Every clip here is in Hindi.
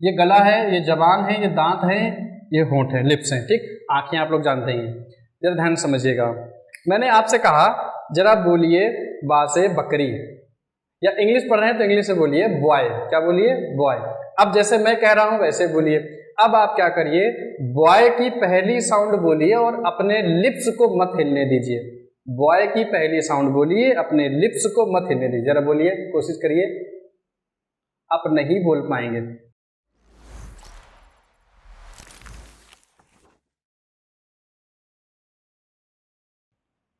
ये गला है, ये जबान है, ये दांत है, ये होंठ है, लिप्स हैं, ठीक। आंखें आप लोग जानते ही हैं। जरा ध्यान समझिएगा। मैंने आपसे कहा जरा बोलिए बा से बकरी, या इंग्लिश पढ़ रहे हैं तो इंग्लिश से बोलिए बॉय। क्या बोलिए? बॉय। अब जैसे मैं कह रहा हूं वैसे बोलिए। अब आप क्या करिए, बॉय की पहली साउंड बोलिए और अपने लिप्स को मत हिलने दीजिए। बॉय की पहली साउंड बोलिए, अपने लिप्स को मत हिलने दीजिए। जरा बोलिए, कोशिश करिए। आप नहीं बोल पाएंगे।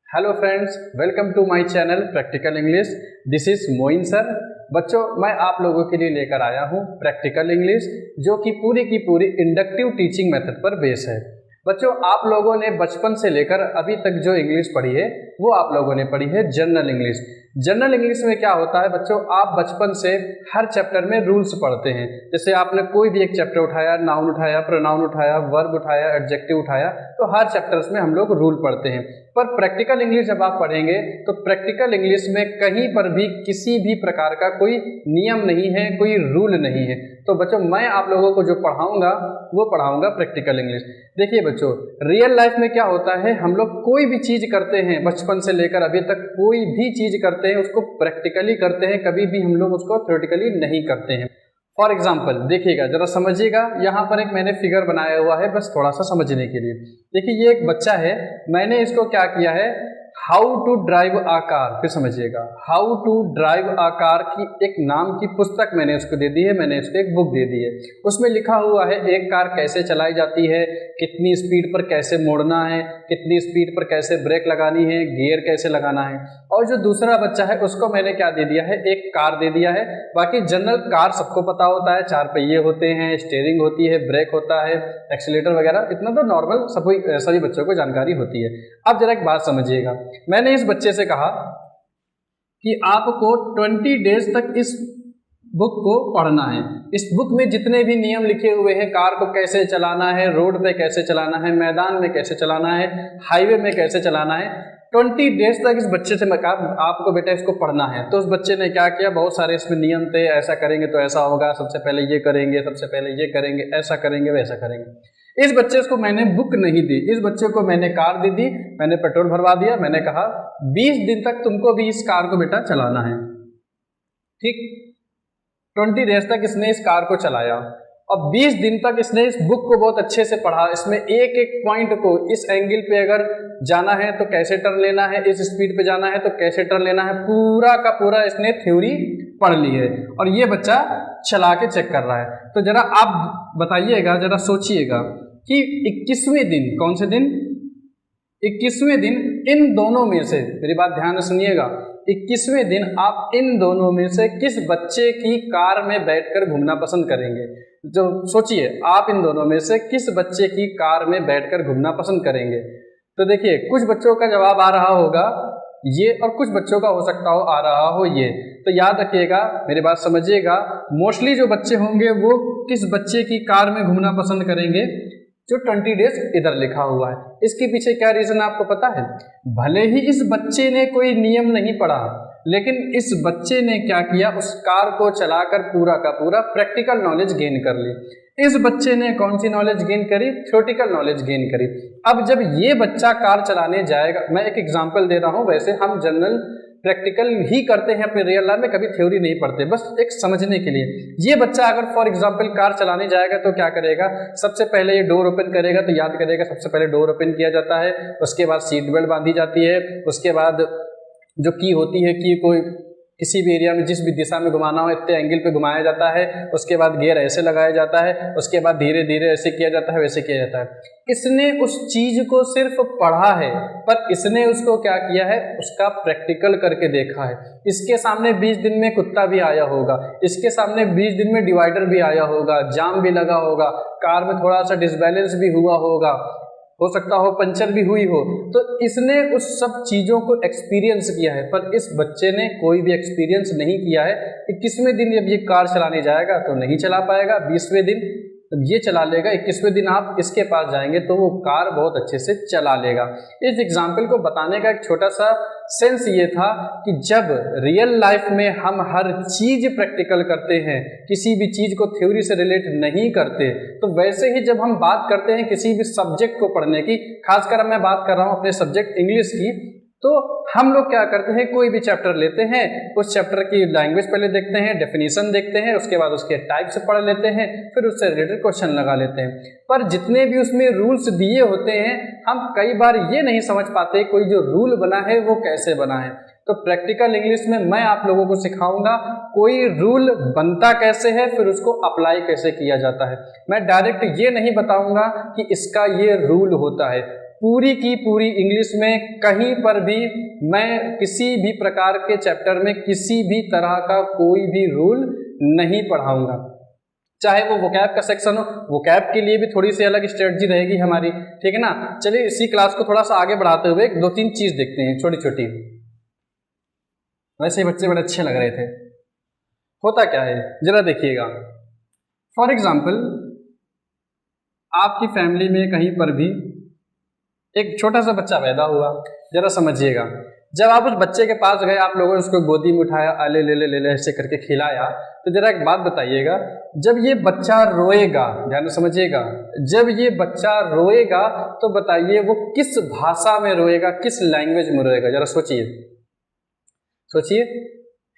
Hello friends, welcome to my channel practical English. This is Moin sir. बच्चों, मैं आप लोगों के लिए लेकर आया हूं प्रैक्टिकल इंग्लिश, जो कि पूरी की पूरी इंडक्टिव टीचिंग मेथड पर बेस है। बच्चों, आप लोगों ने बचपन से लेकर अभी तक जो इंग्लिश पढ़ी है वो आप लोगों ने पढ़ी है जनरल इंग्लिश। जनरल इंग्लिश में क्या होता है बच्चों, आप बचपन से हर चैप्टर में रूल्स पढ़ते हैं। जैसे आपने कोई भी एक चैप्टर उठाया, नाउन उठाया, प्रोनाउन उठाया, वर्ब उठाया, एडजेक्टिव उठाया, तो हर चैप्टर्स में हम लोग रूल पढ़ते हैं। पर प्रैक्टिकल इंग्लिश जब आप पढ़ेंगे तो प्रैक्टिकल इंग्लिश में कहीं पर भी किसी भी प्रकार का कोई नियम नहीं है, कोई रूल नहीं है। तो बच्चों, मैं आप लोगों को जो पढ़ाऊंगा वो पढ़ाऊंगा प्रैक्टिकल इंग्लिश। देखिए बच्चों, रियल लाइफ में क्या होता है, हम लोग कोई भी चीज़ करते हैं बचपन से लेकर अभी तक, कोई भी चीज़ करते हैं उसको प्रैक्टिकली करते हैं, कभी भी हम लोग उसको थ्योरेटिकली नहीं करते हैं। फॉर एग्जाम्पल देखिएगा, जरा समझिएगा। यहाँ पर एक मैंने फिगर बनाया हुआ है बस थोड़ा सा समझने के लिए। देखिए, ये एक बच्चा है, मैंने इसको क्या किया है, how to drive a car. फिर समझिएगा, how to drive a car की एक नाम की पुस्तक मैंने उसको दे दी है, मैंने इसको एक बुक दे दी है। उसमें लिखा हुआ है एक कार कैसे चलाई जाती है, कितनी स्पीड पर कैसे मोड़ना है, कितनी स्पीड पर कैसे ब्रेक लगानी है, गियर कैसे लगाना है। और जो दूसरा बच्चा है उसको मैंने क्या दे दिया है, एक कार दे दिया है। बाकी जनरल कार सबको पता होता है, 4 पहिए होते हैं, स्टीयरिंग होती है, ब्रेक होता है, एक्सीलेटर वगैरह, इतना तो नॉर्मल सभी बच्चों को जानकारी होती है। अब जरा एक बात समझिएगा, मैंने इस बच्चे से कहा कि आपको 20 डेज तक इस बुक को पढ़ना है। इस बुक में जितने भी नियम लिखे हुए हैं, कार को कैसे चलाना है, रोड पे कैसे चलाना है, मैदान में कैसे चलाना है, हाईवे में कैसे चलाना है, 20 डेज तक इस बच्चे से मैं कहा आपको बेटा इसको पढ़ना है। तो उस बच्चे ने क्या किया, बहुत सारे इसमें नियम थे, ऐसा करेंगे तो ऐसा होगा, सबसे पहले ये करेंगे, सबसे पहले ये करेंगे, ऐसा करेंगे, वैसा करेंगे। इस बच्चे को मैंने बुक नहीं दी, इस बच्चे को मैंने कार दे दी, मैंने पेट्रोल भरवा दिया, मैंने कहा 20 दिन तक तुमको भी इस कार को बेटा चलाना है, ठीक। 20 डेज तक इसने इस कार को चलाया और 20 दिन तक इसने इस बुक को बहुत अच्छे से पढ़ा। इसमें एक एक पॉइंट को, इस एंगल पे अगर जाना है तो कैसे टर्न लेना है, इस स्पीड पे जाना है तो कैसे टर्न लेना है, पूरा का पूरा इसने थ्योरी पढ़ ली है। और ये बच्चा चला के चेक कर रहा है। तो जरा आप बताइएगा, जरा सोचिएगा कि 21वें दिन, कौन से दिन, 21वें दिन इन दोनों में से, मेरी बात ध्यान से सुनिएगा, 21वें दिन आप इन दोनों में से किस बच्चे की कार में बैठकर घूमना पसंद करेंगे? जो सोचिए, आप इन दोनों में से किस बच्चे की कार में बैठकर घूमना पसंद करेंगे? तो देखिए, कुछ बच्चों का जवाब आ रहा होगा ये, और कुछ बच्चों का हो सकता हो आ रहा हो ये। तो याद रखिएगा, मेरी बात समझिएगा, मोस्टली जो बच्चे होंगे वो किस बच्चे की कार में घूमना पसंद करेंगे? जो 20 डेज इधर लिखा हुआ है। इसके पीछे क्या रीजन आपको पता है? भले ही इस बच्चे ने कोई नियम नहीं पढ़ा, लेकिन इस बच्चे ने क्या किया, उस कार को चलाकर पूरा का पूरा प्रैक्टिकल नॉलेज गेन कर ली। इस बच्चे ने कौन सी नॉलेज गेन करी? थ्योरेटिकल नॉलेज गेन करी। अब जब ये बच्चा कार चलाने जाएगा, मैं एक एग्जांपल दे रहा हूं, वैसे हम जनरल प्रैक्टिकल ही करते हैं अपने रियल लाइफ में, कभी थ्योरी नहीं पढ़ते, बस एक समझने के लिए। ये बच्चा अगर फॉर एग्जांपल कार चलाने जाएगा तो क्या करेगा, सबसे पहले ये डोर ओपन करेगा, तो याद करेगा सबसे पहले डोर ओपन किया जाता है, उसके बाद सीट बेल्ट बांधी जाती है, उसके बाद जो की होती है कि कोई किसी भी एरिया में जिस भी दिशा में घुमाना हो इतने एंगल पे घुमाया जाता है, उसके बाद गियर ऐसे लगाया जाता है, उसके बाद धीरे धीरे ऐसे किया जाता है, वैसे किया जाता है। इसने उस चीज को सिर्फ पढ़ा है, पर इसने उसको क्या किया है, उसका प्रैक्टिकल करके देखा है। इसके सामने 20 दिन में कुत्ता भी आया होगा, इसके सामने 20 दिन में डिवाइडर भी आया होगा, जाम भी लगा होगा, कार में थोड़ा सा डिसबैलेंस भी हुआ होगा, हो सकता हो पंचर भी हुई हो, तो इसने उस सब चीज़ों को एक्सपीरियंस किया है। पर इस बच्चे ने कोई भी एक्सपीरियंस नहीं किया है। 21वें दिन जब ये कार चलाने जाएगा तो नहीं चला पाएगा, 20वें दिन तब ये चला लेगा, 21वें दिन आप इसके पास जाएंगे तो वो कार बहुत अच्छे से चला लेगा। इस एग्जाम्पल को बताने का एक छोटा सा सेंस ये था कि जब रियल लाइफ में हम हर चीज प्रैक्टिकल करते हैं, किसी भी चीज को थ्योरी से रिलेट नहीं करते, तो वैसे ही जब हम बात करते हैं किसी भी सब्जेक्ट को पढ़ने की, खासकर मैं बात कर रहा हूँ अपने सब्जेक्ट इंग्लिश की, तो हम लोग क्या करते हैं, कोई भी चैप्टर लेते हैं, उस चैप्टर की लैंग्वेज पहले देखते हैं, डेफिनेशन देखते हैं, उसके बाद उसके टाइप्स पढ़ लेते हैं, फिर उससे रिलेटेड क्वेश्चन लगा लेते हैं। पर जितने भी उसमें रूल्स दिए होते हैं, हम कई बार ये नहीं समझ पाते कोई जो रूल बना है वो कैसे बना है। तो प्रैक्टिकल इंग्लिश में मैं आप लोगों को सिखाऊंगा कोई रूल बनता कैसे है, फिर उसको अप्लाई कैसे किया जाता है। मैं डायरेक्ट ये नहीं बताऊंगा कि इसका ये रूल होता है। पूरी की पूरी इंग्लिश में कहीं पर भी मैं किसी भी प्रकार के चैप्टर में किसी भी तरह का कोई भी रूल नहीं पढ़ाऊंगा, चाहे वो वोकैब का सेक्शन हो। वोकैब के लिए भी थोड़ी सी अलग स्ट्रेटजी रहेगी हमारी, ठीक है ना। चलिए इसी क्लास को थोड़ा सा आगे बढ़ाते हुए 2-3 चीज देखते हैं छोटी छोटी। वैसे ही बच्चे बड़े अच्छे लग रहे थे। होता क्या है जरा देखिएगा। फॉर एग्जाम्पल, आपकी फैमिली में कहीं पर भी एक छोटा सा बच्चा पैदा हुआ, जरा समझिएगा। जब आप उस बच्चे के पास गए, आप लोगों ने उसको गोदी में उठाया, ले ले ले ले ले ऐसे करके खिलाया, तो जरा एक बात बताइएगा, जब ये बच्चा रोएगा, ध्यान से समझिएगा, जब ये बच्चा रोएगा तो बताइए वो किस भाषा में रोएगा, किस लैंग्वेज में रोएगा, जरा सोचिए सोचिए।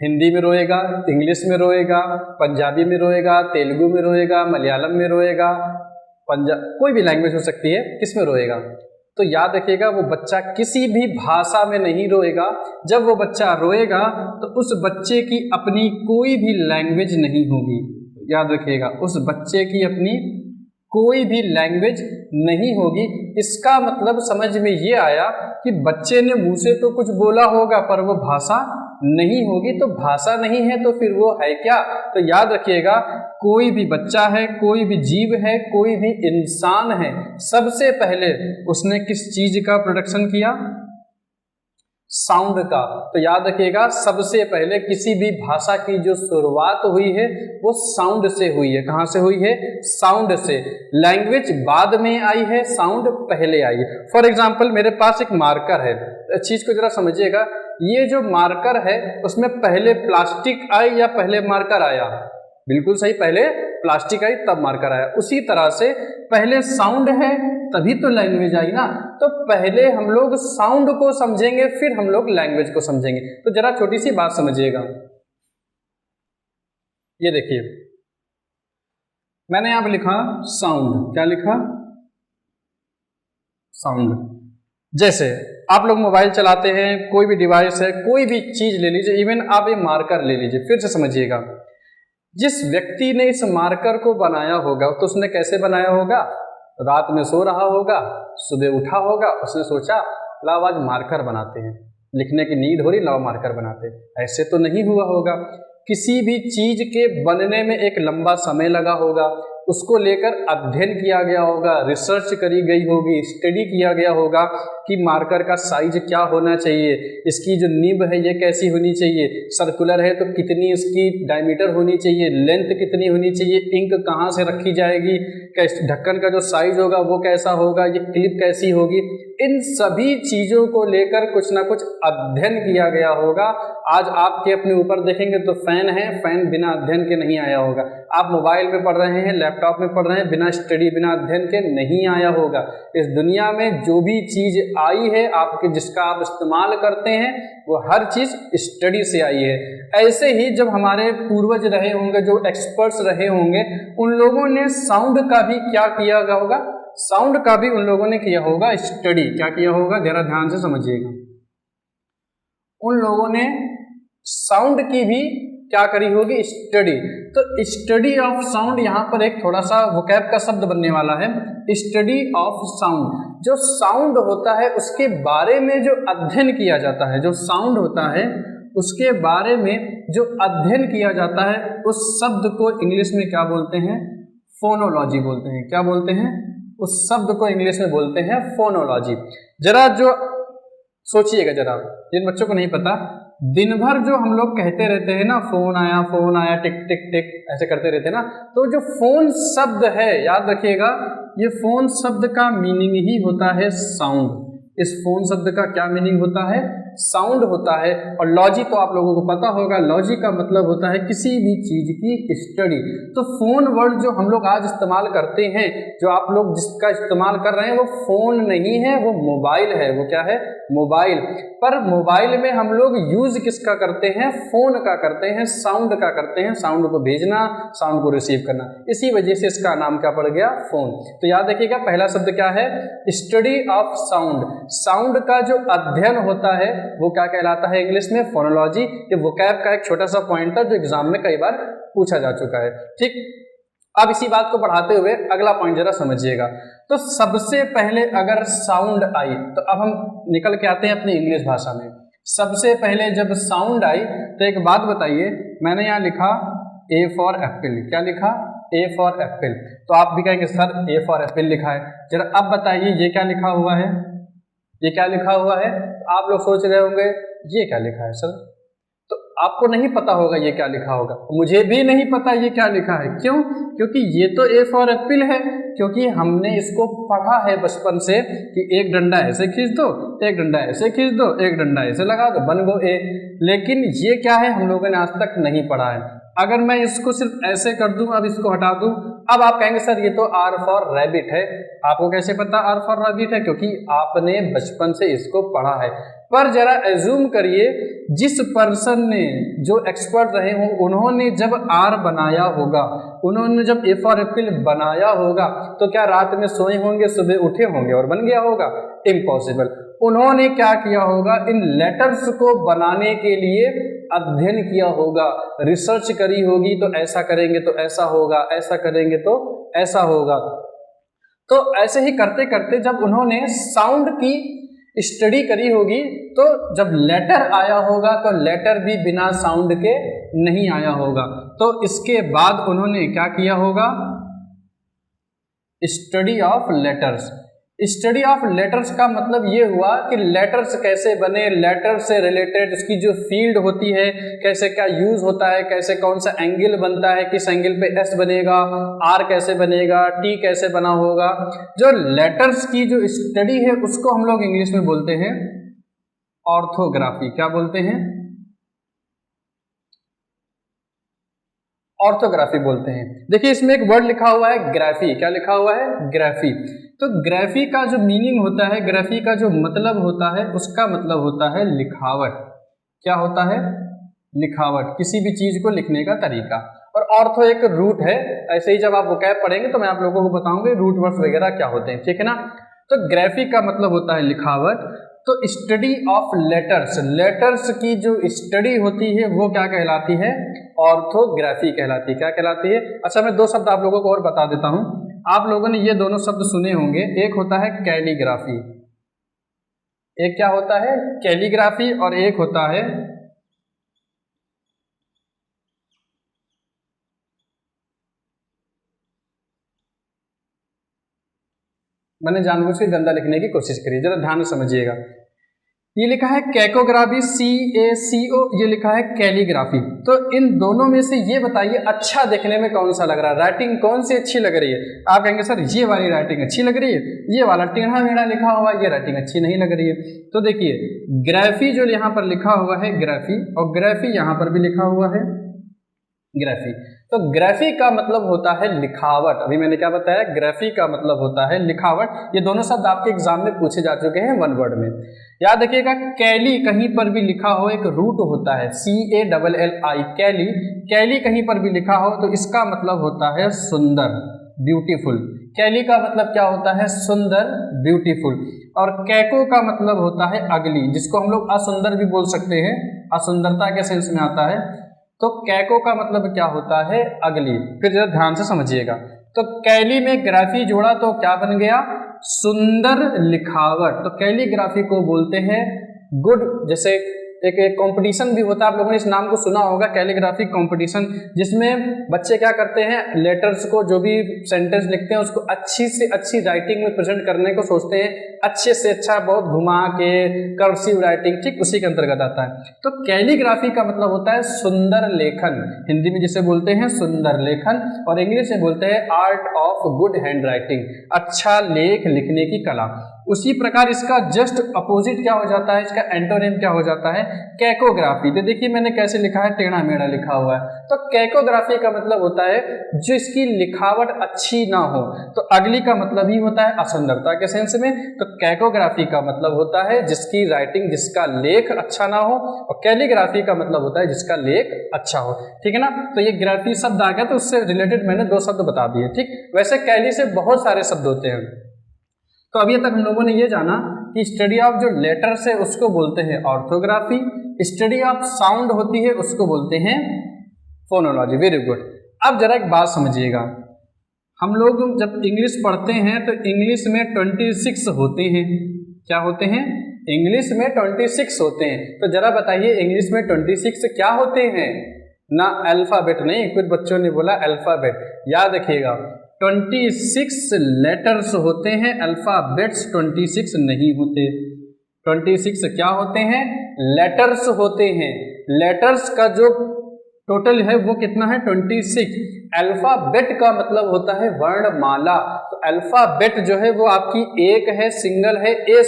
हिंदी में रोएगा, इंग्लिश में रोएगा, पंजाबी में रोएगा, तेलुगु में रोएगा, मलयालम में रोएगा, कोई भी लैंग्वेज हो सकती है, किस में रोएगा। तो याद रखिएगा वो बच्चा किसी भी भाषा में नहीं रोएगा। जब वो बच्चा रोएगा तो उस बच्चे की अपनी कोई भी लैंग्वेज नहीं होगी। याद रखिएगा, उस बच्चे की अपनी कोई भी लैंग्वेज नहीं होगी। इसका मतलब समझ में ये आया कि बच्चे ने मुंह से तो कुछ बोला होगा पर वो भाषा नहीं होगी। तो भाषा नहीं है तो फिर वो है क्या? तो याद रखिएगा, कोई भी बच्चा है, कोई भी जीव है, कोई भी इंसान है, सबसे पहले उसने किस चीज का प्रोडक्शन किया? साउंड का। तो याद रखिएगा, सबसे पहले किसी भी भाषा की जो शुरुआत हुई है वो साउंड से हुई है। कहाँ से हुई है? साउंड से। लैंग्वेज बाद में आई है, साउंड पहले आई है। फॉर एग्जाम्पल, मेरे पास एक मार्कर है, चीज को जरा समझिएगा। ये जो मार्कर है उसमें पहले प्लास्टिक आई या पहले मार्कर आया? बिल्कुल सही, पहले प्लास्टिक आई तब मार्कर आया। उसी तरह से पहले साउंड है तभी तो लैंग्वेज आई ना। तो पहले हम लोग साउंड को समझेंगे, फिर हम लोग लैंग्वेज को समझेंगे। तो जरा छोटी सी बात समझिएगा। ये देखिए, मैंने यहां पर लिखा साउंड। क्या लिखा? साउंड। जैसे आप लोग मोबाइल चलाते हैं, कोई भी डिवाइस है, कोई भी चीज ले लीजिए, इवन आप ये मार्कर ले लीजिए। फिर से समझिएगा, जिस व्यक्ति ने इस मार्कर को बनाया होगा तो उसने कैसे बनाया होगा? रात में सो रहा होगा, सुबह उठा होगा, उसने सोचा लाओ आज मार्कर बनाते हैं, लिखने की नीड हो रही, लाओ मार्कर बनाते हैं। ऐसे तो नहीं हुआ होगा। किसी भी चीज के बनने में एक लंबा समय लगा होगा, उसको लेकर अध्ययन किया गया होगा, रिसर्च करी गई होगी, स्टडी किया गया होगा कि मार्कर का साइज क्या होना चाहिए, इसकी जो निब है ये कैसी होनी चाहिए, सर्कुलर है तो कितनी इसकी डायमीटर होनी चाहिए, लेंथ कितनी होनी चाहिए, इंक कहाँ से रखी जाएगी, ढक्कन का जो साइज होगा वो कैसा होगा, ये क्लिप कैसी होगी। इन सभी चीज़ों को लेकर कुछ ना कुछ अध्ययन किया गया होगा। आज आपके अपने ऊपर देखेंगे तो फैन है, फैन बिना अध्ययन के नहीं आया होगा। आप मोबाइल में पढ़ रहे हैं, लैपटॉप में पढ़ रहे हैं, बिना स्टडी बिना अध्ययन के नहीं आया होगा। इस दुनिया में जो भी चीज़ आई है आपके, जिसका आप इस्तेमाल करते हैं, वो हर चीज़ स्टडी से आई है। ऐसे ही जब हमारे पूर्वज रहे होंगे, जो एक्सपर्ट्स रहे होंगे, उन लोगों ने साउंड का भी क्या किया होगा? साउंड का भी उन लोगों ने किया होगा स्टडी। क्या किया होगा? जरा ध्यान से समझिएगा। उन लोगों ने साउंड की भी क्या करी होगी? स्टडी। तो स्टडी ऑफ साउंड, यहाँ पर एक थोड़ा सा वोकैब का शब्द बनने वाला है, स्टडी ऑफ साउंड। जो साउंड होता है उसके बारे में जो अध्ययन किया जाता है, जो साउंड होता है उसके बारे में जो अध्ययन किया जाता है, उस शब्द को इंग्लिश में क्या बोलते हैं? फोनोलॉजी बोलते हैं। क्या बोलते हैं? उस शब्द को इंग्लिश में बोलते हैं फोनोलॉजी। जरा जो सोचिएगा, जरा जिन बच्चों को नहीं पता, दिन भर जो हम लोग कहते रहते हैं ना, फोन आया टिक टिक टिक ऐसे करते रहते हैं ना, तो जो फोन शब्द है याद रखिएगा, ये फोन शब्द का मीनिंग ही होता है साउंड। इस फोन शब्द का क्या मीनिंग होता है? साउंड होता है। और लॉजी तो आप लोगों को पता होगा, लॉजी का मतलब होता है किसी भी चीज की स्टडी। तो फोन वर्ड जो हम लोग आज इस्तेमाल करते हैं, जो आप लोग जिसका इस्तेमाल कर रहे हैं, वो फोन नहीं है, वो मोबाइल है। वो क्या है? मोबाइल। पर मोबाइल में हम लोग यूज किसका करते हैं? फोन का करते हैं, साउंड का करते हैं, साउंड को भेजना, साउंड को रिसीव करना। इसी वजह से इसका नाम क्या पड़ गया? फोन। तो याद रखिएगा पहला शब्द क्या है? Study of sound. साउंड का जो अध्ययन होता है वो क्या कहलाता है इंग्लिश में? फोनोलॉजी। ये वोकैब का एक छोटा सा पॉइंट था जो एग्जाम में कई बार पूछा जा चुका है। ठीक, अब इसी बात को बढ़ाते हुए अगला पॉइंट जरा समझिएगा। तो सबसे पहले अगर साउंड आई, तो अब हम निकल के आते हैं अपनी इंग्लिश भाषा में। सबसे पहले जब साउंड आई तो एक बात बताइए, मैंने यहाँ लिखा ए फॉर एप्पल। क्या लिखा? A for Apple. तो आप भी कहेंगे सर ए फॉर एप्पल लिखा है, जरा अब बताइए ये क्या लिखा हुआ है? ये क्या लिखा हुआ है? तो आप लोग सोच रहे होंगे ये क्या लिखा है सर, तो आपको नहीं पता होगा ये क्या लिखा होगा, मुझे भी नहीं पता ये क्या लिखा है। क्यों? क्योंकि ये तो ए फॉर एप्पल है, क्योंकि हमने इसको पढ़ा है बचपन से कि एक डंडा ऐसे खींच दो, एक डंडा ऐसे खींच दो, एक डंडा ऐसे लगा दो, बन गो ए। लेकिन ये क्या है हम लोगों ने आज तक नहीं पढ़ा है। अगर मैं इसको सिर्फ ऐसे कर दूं, अब इसको हटा दूं, अब आप कहेंगे सर ये तो आर फॉर रैबिट है। आपको कैसे पता आर फॉर रैबिट है? क्योंकि आपने बचपन से इसको पढ़ा है। पर जरा एज्यूम करिए जिस पर्सन ने, जो एक्सपर्ट रहे हों, उन्होंने जब आर बनाया होगा, उन्होंने जब ए फॉर एप्पल बनाया होगा, तो क्या रात में सोए होंगे, सुबह उठे होंगे और बन गया होगा? इम्पॉसिबल। उन्होंने क्या किया होगा? इन लेटर्स को बनाने के लिए अध्ययन किया होगा, रिसर्च करी होगी, तो ऐसा करेंगे तो ऐसा होगा, ऐसा करेंगे तो ऐसा होगा। तो ऐसे ही करते करते जब उन्होंने साउंड की स्टडी करी होगी, तो जब लेटर आया होगा तो लेटर भी बिना साउंड के नहीं आया होगा। तो इसके बाद उन्होंने क्या किया होगा? Study of letters. Study of letters का मतलब ये हुआ कि लेटर्स कैसे बने, लेटर से रिलेटेड उसकी जो फील्ड होती है, कैसे क्या यूज होता है, कैसे कौन सा एंगल बनता है, किस एंगल पे एस बनेगा, आर कैसे बनेगा, टी कैसे बना होगा। जो लेटर्स की जो स्टडी है उसको हम लोग इंग्लिश में बोलते हैं ऑर्थोग्राफी। क्या बोलते हैं? ऑर्थोग्राफी बोलते हैं। देखिए इसमें एक वर्ड लिखा हुआ है ग्राफी। क्या लिखा हुआ है? ग्राफी। तो ग्राफी का जो मीनिंग होता है, ग्राफी का जो मतलब होता है, उसका मतलब होता है लिखावट। क्या होता है? लिखावट, किसी भी चीज को लिखने का तरीका। और ऑर्थो एक रूट है। ऐसे ही जब आप वोकैब पढ़ेंगे तो मैं आप लोगों को बताऊंगा रूट वर्ड्स वगैरह क्या होते हैं, ठीक है ना। तो ग्राफी का मतलब होता है लिखावट। तो स्टडी ऑफ लेटर्स, लेटर्स की जो स्टडी होती है वो क्या कहलाती है? ऑर्थोग्राफी कहलाती है। क्या कहलाती है? अच्छा मैं दो शब्द आप लोगों को और बता देता हूं। आप लोगों ने ये दोनों शब्द सुने होंगे, एक होता है कैलीग्राफी, एक क्या होता है? कैलीग्राफी, और एक होता है मैंने जानबूझ के गंदा लिखने की कोशिश करी, जरा ध्यान से समझिएगा। ये लिखा है कैकोग्राफी, CACO, ये लिखा है कैलीग्राफी। तो इन दोनों में से ये बताइए अच्छा देखने में कौन सा लग रहा है, राइटिंग कौन सी अच्छी लग रही है? आप कहेंगे सर ये वाली राइटिंग अच्छी लग रही है, ये वाला टेढ़ा मेढ़ा लिखा हुआ ये राइटिंग अच्छी नहीं लग रही है। तो देखिए ग्राफी जो यहाँ पर लिखा हुआ है ग्राफी, और ग्राफी यहाँ पर भी लिखा हुआ है ग्राफी। तो ग्राफी का मतलब होता है लिखावट। अभी मैंने क्या बताया? ग्राफी का मतलब होता है लिखावट। ये दोनों शब्द आपके एग्जाम में पूछे जा चुके हैं वन वर्ड में। याद रखिएगा कैली कहीं पर भी लिखा हो, एक रूट होता है CALLI, कैली। कैली कहीं पर भी लिखा हो तो इसका मतलब होता है सुंदर, ब्यूटीफुल। कैली का मतलब क्या होता है? सुंदर, ब्यूटीफुल। और कैको का मतलब होता है अगली, जिसको हम लोग असुंदर भी बोल सकते हैं, असुंदरता के सेंस में आता है। तो कैको का मतलब क्या होता है? अगली। फिर जरा ध्यान से समझिएगा। तो कैली में ग्राफी जोड़ा तो क्या बन गया? सुंदर लिखावट। तो कैलीग्राफी को बोलते हैं गुड, जैसे एक कंपटीशन भी होता है, आप लोगों ने इस नाम को सुना होगा, कैलीग्राफी कंपटीशन, जिसमें बच्चे क्या करते हैं, लेटर्स को, जो भी सेंटेंस लिखते हैं उसको अच्छी से अच्छी राइटिंग में प्रेजेंट करने को सोचते हैं, अच्छे से अच्छा, बहुत घुमा के, कर्सिव राइटिंग, ठीक उसी के अंतर्गत आता है। तो कैलीग्राफी का मतलब होता है सुंदर लेखन, हिंदी में जिसे बोलते हैं सुंदर लेखन, और इंग्लिश में बोलते हैं art of good hand writing, अच्छा लेख लिखने की कला। उसी प्रकार इसका जस्ट अपोजिट क्या हो जाता है, इसका एंटोनिम क्या हो जाता है, कैकोग्राफी। तो देखिए मैंने कैसे लिखा है, टेढ़ा मेढ़ा लिखा हुआ है। तो कैकोग्राफी का मतलब होता है जो इसकी लिखावट अच्छी ना हो। तो अगली का मतलब ही होता है असुंदरता के सेंस में। तो कैकोग्राफी का मतलब होता है जिसकी राइटिंग, जिसका लेख अच्छा ना हो, और कैलीग्राफी का मतलब होता है जिसका लेख अच्छा हो, ठीक है ना। तो ये ग्राफी शब्द आ गया, तो उससे रिलेटेड मैंने 2 शब्द बता दिए, ठीक। वैसे कैली से बहुत सारे शब्द होते हैं। तो अभी तक हम लोगों ने ये जाना कि स्टडी ऑफ जो लेटर्स है उसको बोलते हैं ऑर्थोग्राफी, स्टडी ऑफ साउंड होती है उसको बोलते हैं फोनोलॉजी। Very good. अब जरा एक बात समझिएगा, हम लोग जब इंग्लिश पढ़ते हैं तो इंग्लिश में 26 होते हैं। क्या होते हैं? इंग्लिश में 26 होते हैं। तो जरा बताइए इंग्लिश में 26 क्या होते हैं? ना अल्फाबेट, नहीं, कुछ बच्चों ने बोला अल्फाबेट। याद रखिएगा 26 लेटर्स होते हैं, अल्फाबेट्स 26 नहीं होते। 26 क्या होते हैं? लेटर्स होते हैं। लेटर्स का जो टोटल है वो कितना है? 26। अल्फाबेट का मतलब होता है वर्णमाला। तो अल्फाबेट जो है वो आपकी एक है, सिंगल है, ए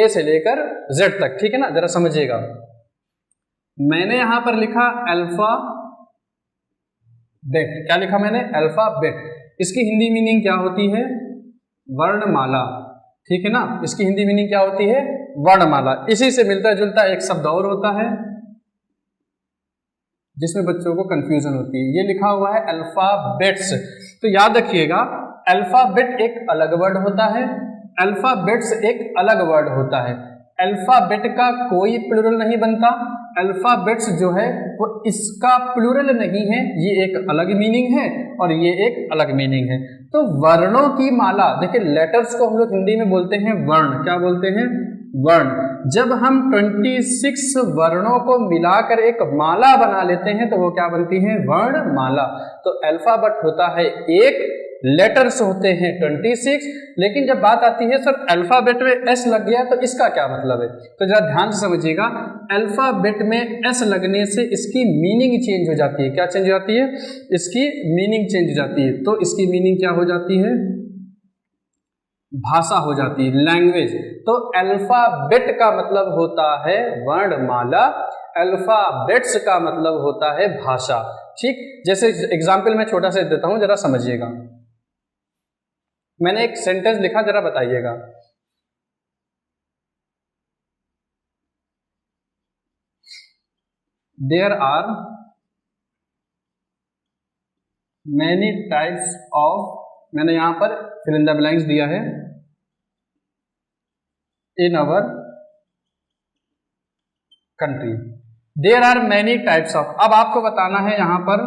से लेकर जेड तक, ठीक है ना। जरा समझिएगा, मैंने यहां पर लिखा अल्फाबेट। क्या लिखा मैंने? अल्फाबेट। इसकी हिंदी मीनिंग क्या होती है? वर्णमाला, ठीक है ना। इसकी हिंदी मीनिंग क्या होती है? वर्णमाला। इसी से मिलता जुलता एक शब्द और होता है जिसमें बच्चों को कंफ्यूजन होती है, ये लिखा हुआ है अल्फाबेट्स। तो याद रखिएगा अल्फाबेट एक अलग वर्ड होता है, अल्फाबेट्स एक अलग वर्ड होता है। अल्फाबेट का कोई प्लूरल नहीं बनता, अल्फाबेट्स जो है वो इसका प्लूरल नहीं है, ये एक अलग मीनिंग है और ये एक अलग मीनिंग है। तो वर्णों की माला, देखिए लेटर्स को हम लोग हिंदी में बोलते हैं वर्ण। क्या बोलते हैं? वर्ण। जब हम 26 वर्णों को मिलाकर एक माला बना लेते हैं तो वो क्या बनती है? वर्णमाला। तो अल्फाबेट होता है एक, लेटर्स होते हैं 26। लेकिन जब बात आती है सर अल्फाबेट में एस लग गया तो इसका क्या मतलब है? तो जरा ध्यान से समझिएगा, अल्फाबेट में एस लगने से इसकी मीनिंग चेंज हो जाती है। क्या चेंज हो जाती है? इसकी मीनिंग चेंज हो जाती है। तो इसकी मीनिंग क्या हो जाती है? भाषा हो जाती है, लैंग्वेज। तो अल्फाबेट का मतलब होता है वर्णमाला, अल्फाबेट्स का मतलब होता है भाषा, ठीक। जैसे एग्जाम्पल मैं छोटा सा देता हूं, जरा समझिएगा। मैंने एक सेंटेंस लिखा, जरा बताइएगा। There are many types of, मैंने यहां पर फिल इन द ब्लैंक्स दिया है, in our country. There are many types of. अब आपको बताना है, यहां पर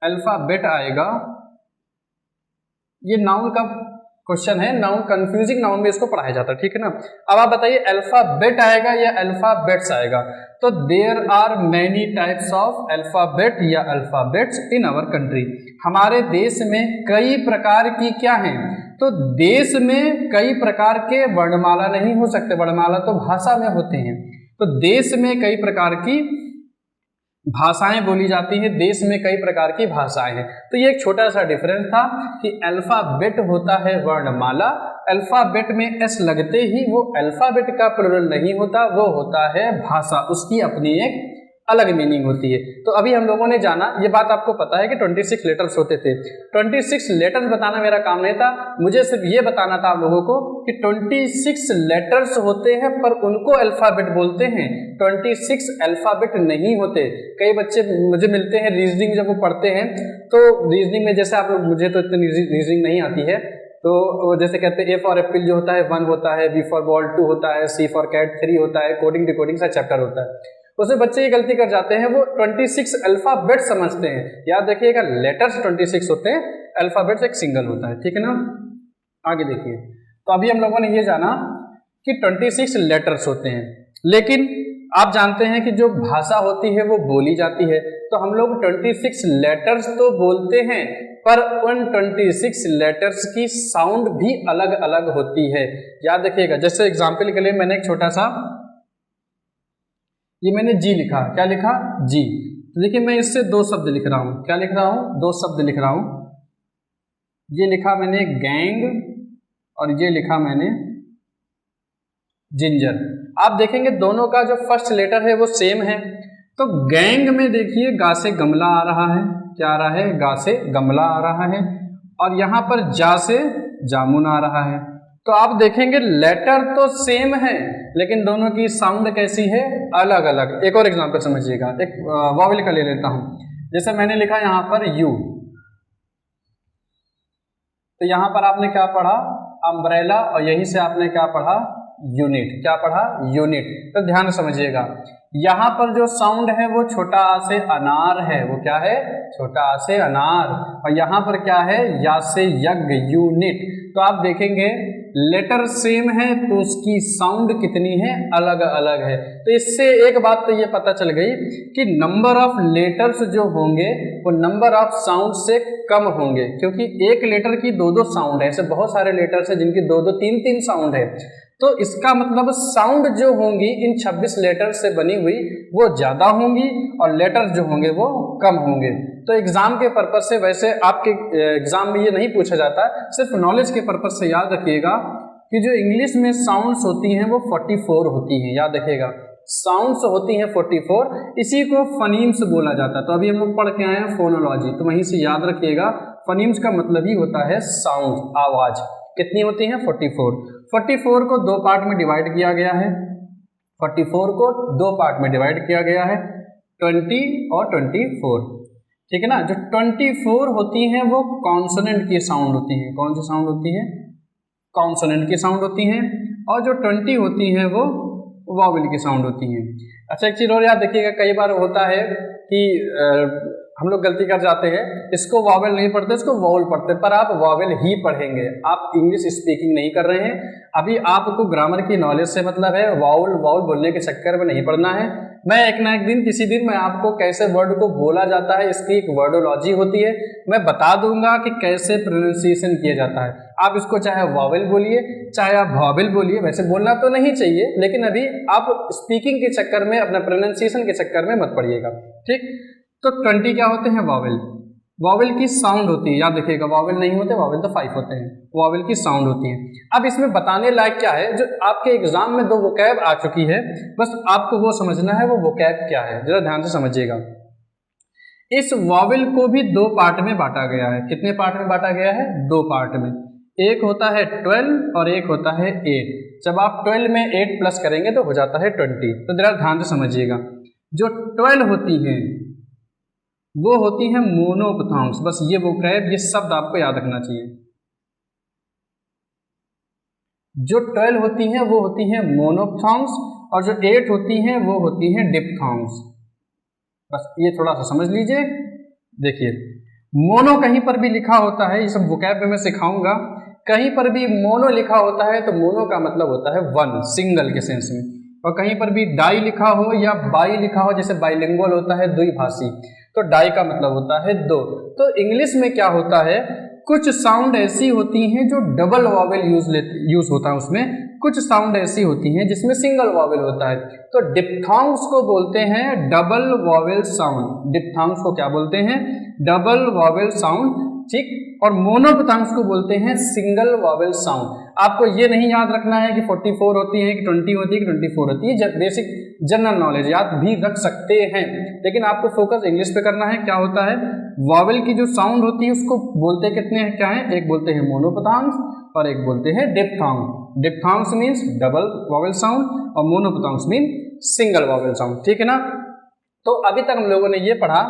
अल्फाबेट आएगा, ये नाउन का क्वेश्चन है, नाउन कंफ्यूजिंग नाउन में इसको पढ़ाया जाता है, ठीक है ना। अब आप बताइए अल्फाबेट आएगा या अल्फाबेट्स आएगा? तो there are many types of alphabet या अल्फाबेट्स इन अवर कंट्री। हमारे देश में कई प्रकार की क्या हैं? तो देश में कई प्रकार के वर्णमाला नहीं हो सकते, वर्णमाला तो भाषा में होते हैं। तो देश में कई प्रकार की भाषाएं बोली जाती है, देश में कई प्रकार की भाषाएं हैं। तो ये एक छोटा सा डिफरेंस था कि अल्फाबेट होता है वर्णमाला, अल्फाबेट में एस लगते ही वो अल्फाबेट का प्लुरल नहीं होता, वो होता है भाषा, उसकी अपनी एक अलग मीनिंग होती है। तो अभी हम लोगों ने जाना, ये बात आपको पता है कि 26 लेटर्स होते थे। 26 लेटर्स बताना मेरा काम नहीं था, मुझे सिर्फ ये बताना था आप लोगों को कि 26 लेटर्स होते हैं पर उनको अल्फाबेट बोलते हैं, 26 अल्फाबेट नहीं होते। कई बच्चे मुझे मिलते हैं रीजनिंग जब वो पढ़ते हैं, तो रीजनिंग में जैसे आप लोग, मुझे तो इतनी रीजनिंग नहीं आती है, तो जैसे कहते हैं ए फॉर एप्पल जो होता है 1 होता है, बी फॉर बॉल 2 होता है, सी फॉर कैट 3 होता है, कोडिंग डिकोडिंग सा चैप्टर होता है। उसमें बच्चे ये गलती कर जाते हैं, वो 26 अल्फाबेट समझते हैं। याद रखिएगा लेटर्स 26 होते हैं, अल्फाबेट्स एक सिंगल होता है, ठीक है ना। आगे देखिए, तो अभी हम लोगों ने ये जाना कि 26 लेटर्स होते हैं, लेकिन आप जानते हैं कि जो भाषा होती है वो बोली जाती है, तो हम लोग 26 लेटर्स तो बोलते हैं, पर उन 26 लेटर्स की साउंड भी अलग अलग होती है। याद रखिएगा, जैसे एग्जाम्पल के लिए मैंने एक छोटा सा, ये मैंने जी लिखा, क्या लिखा, जी। तो देखिए मैं इससे दो शब्द लिख रहा हूँ, क्या लिख रहा हूँ, दो शब्द लिख रहा हूँ। ये लिखा मैंने गैंग और ये लिखा मैंने जिंजर। आप देखेंगे दोनों का जो फर्स्ट लेटर है वो सेम है। तो गैंग में देखिए गा से गमला आ रहा है, क्या आ रहा है, गा से गमला आ रहा है, और यहाँ पर जा से जामुन आ रहा है। तो आप देखेंगे लेटर तो सेम है, लेकिन दोनों की साउंड कैसी है, अलग अलग। एक और एग्जांपल समझिएगा, एक वॉवेल का ले लेता हूँ। जैसे मैंने लिखा यहाँ पर यू, तो यहाँ पर आपने क्या पढ़ा, अम्ब्रेला, और यहीं से आपने क्या पढ़ा, यूनिट। क्या पढ़ा, यूनिट। तो ध्यान समझिएगा, यहाँ पर जो साउंड है वो छोटा आ से अनार है, वो क्या है, छोटा आ से अनार, और यहाँ पर क्या है, या से यज्ञ, यूनिट। तो आप देखेंगे लेटर सेम है तो उसकी साउंड कितनी है, अलग अलग है। तो इससे एक बात तो ये पता चल गई कि नंबर ऑफ लेटर्स जो होंगे वो नंबर ऑफ साउंड से कम होंगे, क्योंकि एक लेटर की दो दो साउंड है, ऐसे बहुत सारे लेटर्स हैं जिनकी दो दो तीन तीन साउंड है। तो इसका मतलब साउंड जो होंगी इन 26 लेटर से बनी हुई वो ज़्यादा होंगी और लेटर्स जो होंगे वो कम होंगे। तो एग्जाम के पर्पज से, वैसे आपके एग्जाम में ये नहीं पूछा जाता, सिर्फ नॉलेज के पर्पज से याद रखिएगा कि जो इंग्लिश में साउंड्स होती हैं वो 44 होती हैं। याद रखिएगा, साउंड्स होती हैं 44, इसी को फनीम्स बोला जाता है। तो अभी हम लोग पढ़ के आए हैं फोनोलॉजी, तो वहीं से याद रखिएगा फनीम्स का मतलब ही होता है साउंड, आवाज। कितनी होती हैं, 44। 44 को दो पार्ट में डिवाइड किया गया है, 44 को दो पार्ट में डिवाइड किया गया है, 20 और 24, ठीक है ना। जो 24 होती हैं वो कॉन्सोनेंट की साउंड होती हैं। कौन सी साउंड होती है, कॉन्सोनेंट की साउंड होती हैं, और जो 20 होती हैं वो वॉवेल की साउंड होती हैं। अच्छा, एक चीज़ और याद रखिएगा, कई बार होता है कि हम लोग गलती कर जाते हैं, इसको वॉवेल नहीं पढ़ते, इसको वॉवल पढ़ते, पर आप वॉवेल ही पढ़ेंगे। आप इंग्लिश स्पीकिंग नहीं कर रहे हैं, अभी आपको ग्रामर की नॉलेज से मतलब है, वॉवल वॉवल बोलने के चक्कर में नहीं पढ़ना है। मैं एक ना एक दिन, किसी दिन मैं आपको कैसे वर्ड को बोला जाता है, इसकी एक वर्डोलॉजी होती है, मैं बता दूंगा कि कैसे प्रोनाउंसिएशन किया जाता है। आप इसको चाहे वॉवेल बोलिए चाहे आप वॉवेल बोलिए, वैसे बोलना तो नहीं चाहिए, लेकिन अभी आप स्पीकिंग के चक्कर में, अपना प्रोनाउंसिएशन के चक्कर में मत पड़िएगा, ठीक। तो 20 क्या होते हैं, वॉवेल। वॉवेल की साउंड होती है, याद रखिएगा, वॉवेल नहीं होते, वॉवेल तो 5 होते हैं, वॉवेल की साउंड होती है। अब इसमें बताने लायक क्या है, जो आपके एग्जाम में दो वोकैब आ चुकी है, बस आपको वो समझना है वो वोकैब क्या है, जरा ध्यान से समझिएगा। इस वॉवेल को भी दो पार्ट में बांटा गया है। कितने पार्ट में बांटा गया है, दो पार्ट में। एक होता है 12 और एक होता है 8। जब आप 12 में 8 प्लस करेंगे तो हो जाता है 20। तो जरा ध्यान से समझिएगा, जो 12 होती है वो होती है मोनोपथॉन्ग्स। बस ये वोकैब, ये शब्द आपको याद रखना चाहिए। जो 12 होती हैं वो होती हैं मोनोपथॉन्ग्स, और जो 8 होती हैं वो होती हैं डिप्थॉन्ग्स। बस ये थोड़ा सा समझ लीजिए। देखिए, मोनो कहीं पर भी लिखा होता है, ये सब वोकैब में मैं सिखाऊंगा, कहीं पर भी मोनो लिखा होता है तो मोनो का मतलब होता है वन, सिंगल के सेंस में। और कहीं पर भी डाई लिखा हो या बाई लिखा हो, जैसे बाइलिंगुअल होता है, द्विभाषी, तो डाई का मतलब होता है दो। तो इंग्लिश में क्या होता है, कुछ साउंड ऐसी होती हैं जो डबल वॉवेल यूज होता है उसमें, कुछ साउंड ऐसी होती हैं जिसमें सिंगल वॉवेल होता है। तो डिप्थॉन्ग्स को बोलते हैं डबल वॉवेल साउंड। डिप्थॉन्ग्स को क्या बोलते हैं, डबल वॉवेल साउंड, ठीक। और मोनोपथॉन्ग्स को बोलते हैं सिंगल वॉवेल साउंड। आपको ये नहीं याद रखना है कि 44 होती है कि 20 होती है कि 24 होती है, बेसिक जनरल नॉलेज याद भी रख सकते हैं, लेकिन आपको फोकस इंग्लिश पे करना है। क्या होता है, वॉवेल की जो साउंड होती है उसको बोलते कितने हैं, क्या है, एक बोलते हैं मोनोपथॉन्ग्स और एक बोलते हैं diphthong. Diphthongs means double vowel sound और monophthongs mean single vowel sound, ठीक है ना। तो अभी तक हम लोगों ने ये पढ़ा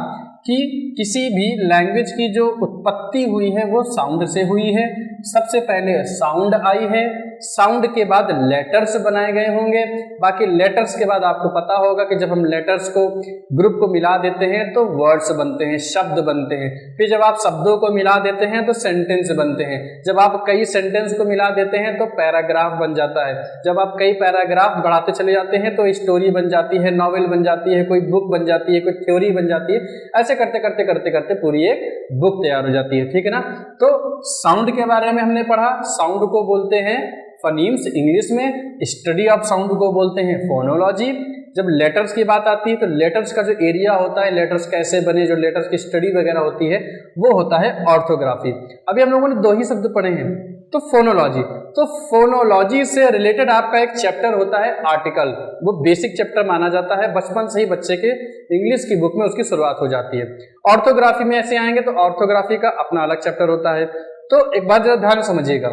कि किसी भी लैंग्वेज की जो उत्पत्ति हुई है वो साउंड से हुई है। सबसे पहले साउंड आई है, साउंड के बाद लेटर्स बनाए गए होंगे। बाकी लेटर्स के बाद आपको पता होगा कि जब हम लेटर्स को ग्रुप को मिला देते हैं तो वर्ड्स बनते हैं, शब्द बनते हैं। फिर जब आप शब्दों को मिला देते हैं तो सेंटेंस बनते हैं। जब आप कई सेंटेंस को मिला देते हैं तो पैराग्राफ बन जाता है। जब आप कई पैराग्राफ बढ़ाते चले जाते हैं तो स्टोरी बन जाती है, नॉवेल बन जाती है, कोई बुक बन जाती है, कोई थ्योरी बन जाती है। ऐसे करते करते करते करते पूरी एक बुक तैयार हो जाती है। ठीक है ना। तो साउंड के बारे में हमने पढ़ा। साउंड को बोलते हैं फनीम्स इंग्लिश में, स्टडी ऑफ साउंड को बोलते हैं फोनोलॉजी। जब लेटर्स की बात आती है तो लेटर्स का जो एरिया होता है, लेटर्स कैसे बने, जो लेटर्स की स्टडी वगैरह होती है वो होता है ऑर्थोग्राफी। अभी हम लोगों ने दो ही शब्द पढ़े हैं। तो फोनोलॉजी, तो फोनोलॉजी से रिलेटेड आपका एक चैप्टर होता है आर्टिकल। वो बेसिक चैप्टर माना जाता है, बचपन से ही बच्चे के इंग्लिश की बुक में उसकी शुरुआत हो जाती है। ऑर्थोग्राफी में ऐसे आएंगे तो ऑर्थोग्राफी का अपना अलग चैप्टर होता है। तो एक बात जरा ध्यान समझिएगा,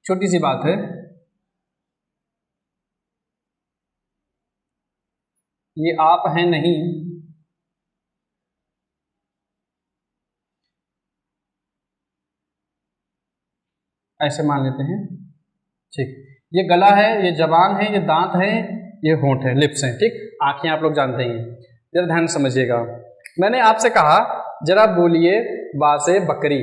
छोटी सी बात है, ये आप हैं नहीं, ऐसे मान लेते हैं। ठीक, ये गला है, ये जबान है, ये दांत है, ये होंठ है, लिप्स हैं। ठीक, आंखें आप लोग जानते हैं। जरा ध्यान समझिएगा, मैंने आपसे कहा जरा बोलिए बा से बकरी,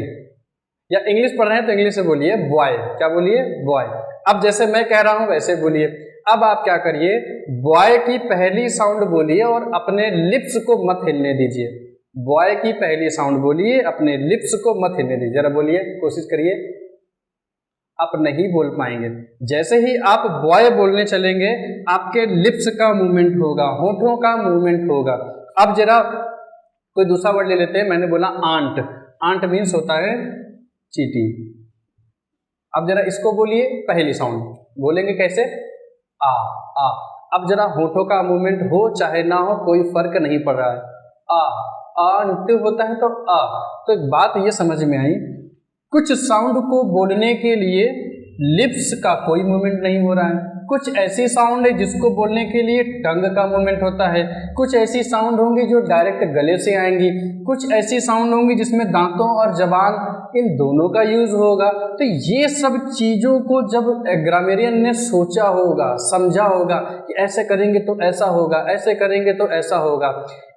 या इंग्लिश पढ़ रहे हैं तो इंग्लिश से बोलिए बॉय। क्या बोलिए? बॉय। अब जैसे मैं कह रहा हूं वैसे बोलिए। अब आप क्या करिए, बॉय की पहली साउंड बोलिए और अपने लिप्स को मत हिलने दीजिए। बॉय की पहली साउंड बोलिए, अपने लिप्स को मत हिलने दीजिए। जरा बोलिए, कोशिश करिए। आप नहीं बोल पाएंगे। जैसे ही आप बॉय बोलने चलेंगे आपके लिप्स का मूवमेंट होगा, होठों का मूवमेंट होगा। अब जरा कोई दूसरा वर्ड ले लेते हैं। मैंने बोला आंट, आंट मीन्स होता है चींटी। अब जरा इसको बोलिए, पहली साउंड बोलेंगे कैसे? आ आ। अब जरा होठों का मूवमेंट हो चाहे ना हो कोई फर्क नहीं पड़ रहा है। आ आंट होता है तो आ। तो एक बात ये समझ में आई, कुछ साउंड को बोलने के लिए लिप्स का कोई मूवमेंट नहीं हो रहा है। कुछ ऐसी साउंड है जिसको बोलने के लिए टंग का मूवमेंट होता है। कुछ ऐसी साउंड होंगी जो डायरेक्ट गले से आएंगी। कुछ ऐसी साउंड होंगी जिसमें दांतों और जबान इन दोनों का यूज होगा। तो ये सब चीज़ों को जब ग्रामेरियन ने सोचा होगा, समझा होगा कि ऐसे करेंगे तो ऐसा होगा, ऐसे करेंगे तो ऐसा होगा,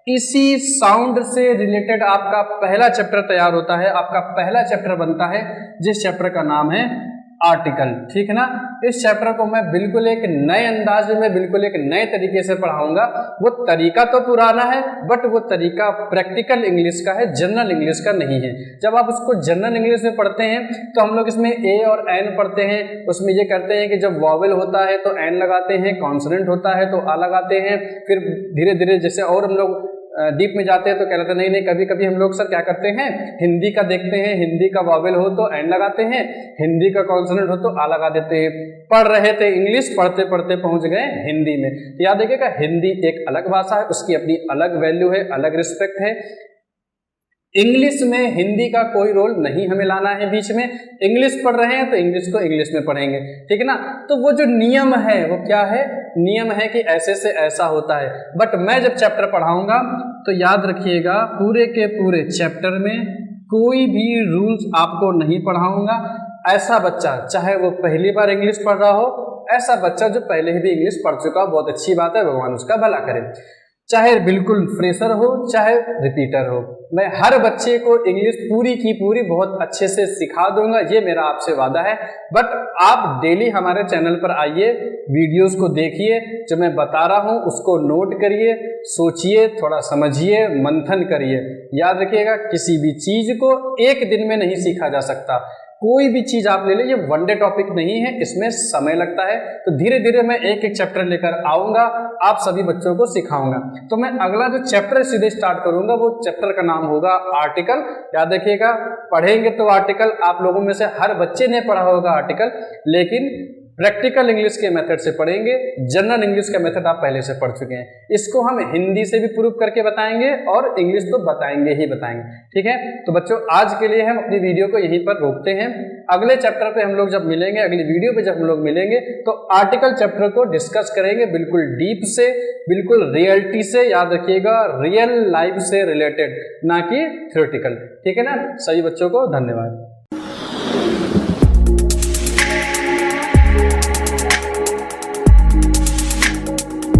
इसी साउंड से रिलेटेड आपका पहला चैप्टर तैयार होता है। आपका पहला चैप्टर बनता है जिस चैप्टर का नाम है आर्टिकल। ठीक है ना। इस चैप्टर को मैं बिल्कुल एक नए अंदाज में, बिल्कुल एक नए तरीके से पढ़ाऊंगा। वो तरीका तो पुराना है बट वो तरीका प्रैक्टिकल इंग्लिश का है, जनरल इंग्लिश का नहीं है। जब आप उसको जनरल इंग्लिश में पढ़ते हैं तो हम लोग इसमें ए और एन पढ़ते हैं। उसमें ये करते हैं कि जब वॉवेल होता है तो एन लगाते हैं, कॉन्सोनेंट होता है तो आ लगाते हैं। फिर धीरे धीरे जैसे और हम लोग डीप में जाते हैं तो कह रहे थे नहीं, कभी कभी हम लोग सर क्या करते हैं, हिंदी का देखते हैं, हिंदी का वॉवेल हो तो एन लगाते हैं, हिंदी का कॉन्सोनेंट हो तो आ लगा देते हैं। पढ़ रहे थे इंग्लिश, पढ़ते पढ़ते पहुंच गए हिंदी में। तो याद रखिएगा, हिंदी एक अलग भाषा है, उसकी अपनी अलग वैल्यू है, अलग रिस्पेक्ट है। इंग्लिश में हिंदी का कोई रोल नहीं हमें लाना है बीच में। इंग्लिश पढ़ रहे हैं तो इंग्लिश को इंग्लिश में पढ़ेंगे। ठीक है ना। तो वो जो नियम है वो क्या है? नियम है कि ऐसे से ऐसा होता है। बट मैं जब चैप्टर पढ़ाऊंगा तो याद रखिएगा, पूरे के पूरे चैप्टर में कोई भी रूल्स आपको नहीं पढ़ाऊंगा। ऐसा बच्चा, चाहे वो पहली बार इंग्लिश पढ़ रहा हो, ऐसा बच्चा जो पहले ही भी इंग्लिश पढ़ चुका हो, बहुत अच्छी बात है, भगवान उसका भला करे। चाहे बिल्कुल फ्रेशर हो, चाहे रिपीटर हो, मैं हर बच्चे को इंग्लिश पूरी की पूरी बहुत अच्छे से सिखा दूंगा, ये मेरा आपसे वादा है। बट आप डेली हमारे चैनल पर आइए, वीडियोस को देखिए, जो मैं बता रहा हूँ उसको नोट करिए, सोचिए, थोड़ा समझिए, मंथन करिए। याद रखिएगा, किसी भी चीज़ को एक दिन में नहीं सीखा जा सकता। कोई भी चीज आप ले लें, ये वन डे टॉपिक नहीं है, इसमें समय लगता है। तो धीरे धीरे मैं एक एक चैप्टर लेकर आऊंगा, आप सभी बच्चों को सिखाऊंगा। तो मैं अगला जो चैप्टर सीधे स्टार्ट करूंगा वो चैप्टर का नाम होगा आर्टिकल। याद रखिएगा, पढ़ेंगे तो आर्टिकल, आप लोगों में से हर बच्चे ने पढ़ा होगा आर्टिकल, लेकिन प्रैक्टिकल इंग्लिश के मेथड से पढ़ेंगे। जनरल इंग्लिश का मेथड आप पहले से पढ़ चुके हैं, इसको हम हिंदी से भी प्रूव करके बताएंगे और इंग्लिश तो बताएंगे ही बताएंगे। ठीक है, तो बच्चों आज के लिए हम अपनी वीडियो को यहीं पर रोकते हैं। अगले चैप्टर पे हम लोग जब मिलेंगे, अगली वीडियो पे जब हम लोग मिलेंगे तो आर्टिकल चैप्टर को डिस्कस करेंगे बिल्कुल डीप से, बिल्कुल रियलिटी से, याद रखिएगा रियल लाइफ से रिलेटेड, ना कि थ्योरेटिकल। ठीक है ना, सभी बच्चों को धन्यवाद।